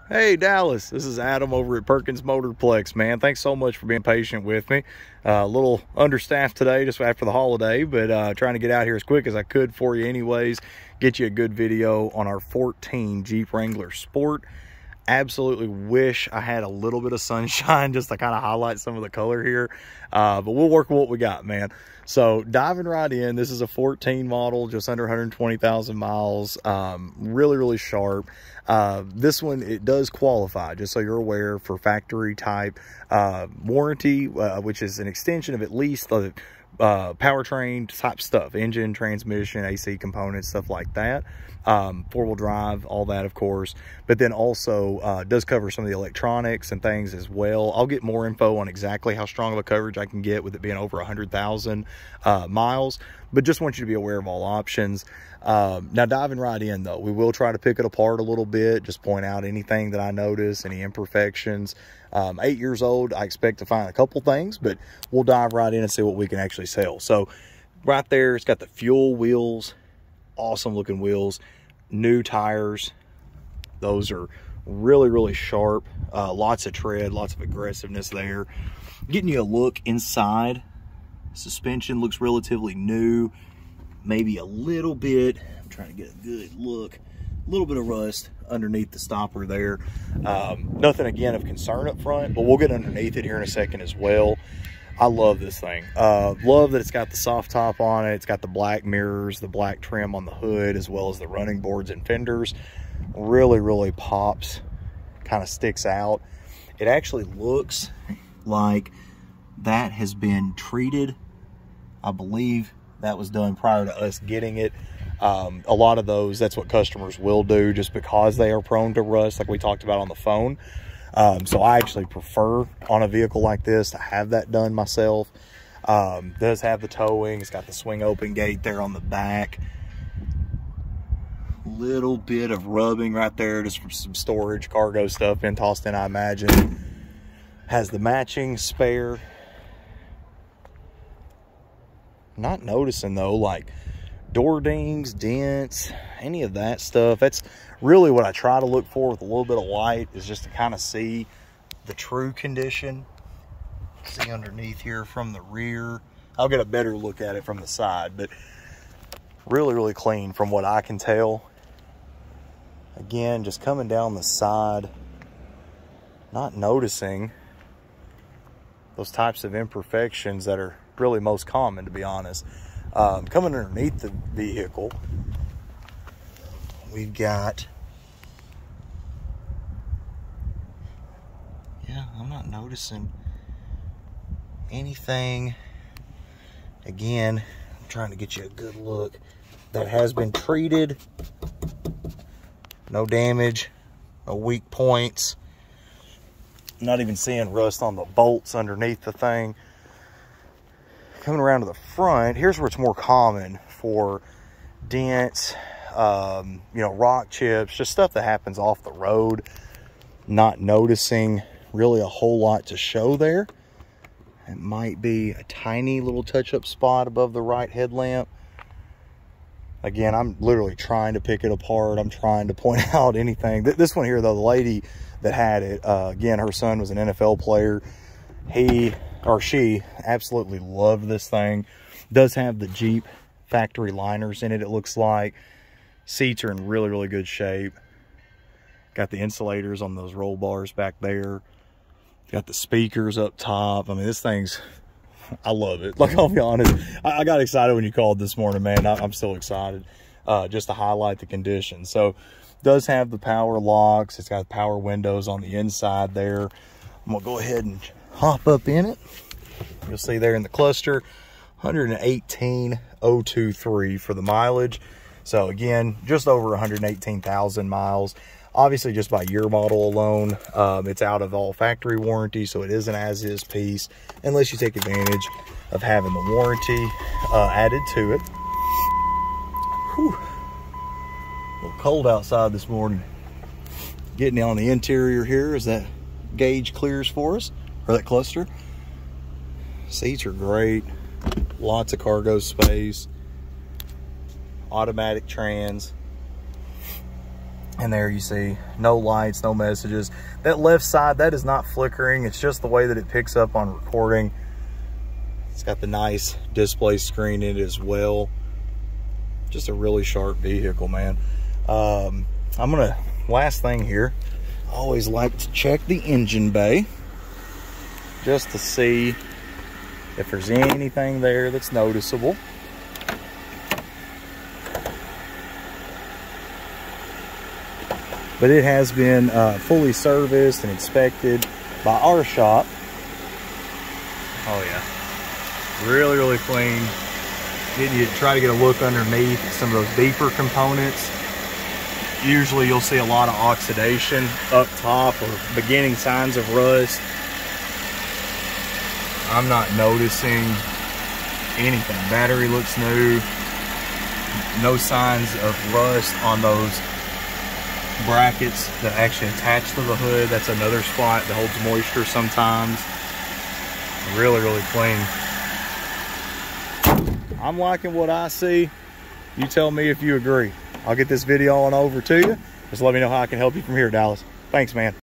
Hey Dallas, this is Adam over at Perkins Motorplex, man. Thanks so much for being patient with me. A little understaffed today just after the holiday, but trying to get out here as quick as I could for you anyways. Get you a good video on our 14 Jeep Wrangler Sport. Absolutely wish I had a little bit of sunshine just to kind of highlight some of the color here, but we'll work with what we got, man. So diving right in, this is a 14 model, just under 120,000 miles. Really sharp. This one, it does qualify, just so you're aware, for factory type warranty, which is an extension of at least the powertrain type stuff, engine, transmission, AC components, stuff like that. Four-wheel drive, all that, of course, but then also does cover some of the electronics and things as well. I'll get more info on exactly how strong of a coverage I can get with it being over 100,000 miles, but just want you to be aware of all options. Now diving right in though, we will try to pick it apart a little bit, just point out anything that I notice, any imperfections. 8 years old, I expect to find a couple things, but we'll dive right in and see what we can actually sell. So right there, it's got the fuel wheels, awesome looking wheels, new tires. Those are really sharp, lots of tread, lots of aggressiveness there. Getting you a look inside. Suspension looks relatively new, maybe a little bit, I'm trying to get a good look, a little bit of rust underneath the stopper there. Nothing again of concern up front, but we'll get underneath it here in a second as well. I love this thing. Love that it's got the soft top on it. It's got the black mirrors, the black trim on the hood, as well as the running boards and fenders. Really pops, kind of sticks out. It actually looks like that has been treated. I believe that was done prior to us getting it. A lot of those, that's what customers will do just because they are prone to rust, like we talked about on the phone. So I actually prefer on a vehicle like this to have that done myself. Does have the towing. It's got the swing open gate there on the back. Little bit of rubbing right there just for some storage, cargo stuff been tossed in, I imagine. Has the matching spare. Not noticing though, like door dings, dents, any of that stuff. That's really what I try to look for with a little bit of light, is just to kind of see the true condition. See underneath here from the rear. I'll get a better look at it from the side, but really clean from what I can tell. Again, just coming down the side, not noticing those types of imperfections that are really most common, to be honest. Coming underneath the vehicle, we've got, yeah, I'm not noticing anything. Again, I'm trying to get you a good look. That has been treated. No damage, no weak points. Not even seeing rust on the bolts underneath the thing. Coming around to the front, here's where it's more common for dents, you know, rock chips, just stuff that happens off the road. Not noticing really a whole lot to show there. It might be a tiny little touch-up spot above the right headlamp. Again, I'm literally trying to pick it apart. I'm trying to point out anything. This one here, though, the lady that had it, again, her son was an NFL player. He or she absolutely loved this thing. Does have the Jeep factory liners in it, it looks like. Seats are in really good shape. Got the insulators on those roll bars back there. Got the speakers up top. I mean, this thing's, I love it. Like, I'll be honest, I got excited when you called this morning, man. I'm still excited just to highlight the condition. So does have the power locks. It's got power windows on the inside there. I'm gonna go ahead and hop up in it. You'll see there in the cluster, 118,023 for the mileage. So again, just over 118,000 miles. Obviously, just by year model alone, it's out of all factory warranty, so it is an as-is piece, unless you take advantage of having the warranty added to it. Whew. A little cold outside this morning. Getting on the interior here as that gauge clears for us, or that cluster. Seats are great. Lots of cargo space. Automatic trans. And there you see no lights, no messages. That left side, that is not flickering. It's just the way that it picks up on recording. It's got the nice display screen in it as well. Just a really sharp vehicle, man. Last thing here, I always like to check the engine bay just to see if there's anything there that's noticeable. But it has been fully serviced and inspected by our shop. Oh yeah, really, really clean. You try to get a look underneath some of those deeper components. Usually you'll see a lot of oxidation up top or beginning signs of rust. I'm not noticing anything. Battery looks new. No signs of rust on those brackets that actually attach to the hood. That's another spot that holds moisture sometimes. Really, really clean. I'm liking what I see. You tell me if you agree. I'll get this video on over to you. Just let me know how I can help you from here, Dallas. Thanks, man.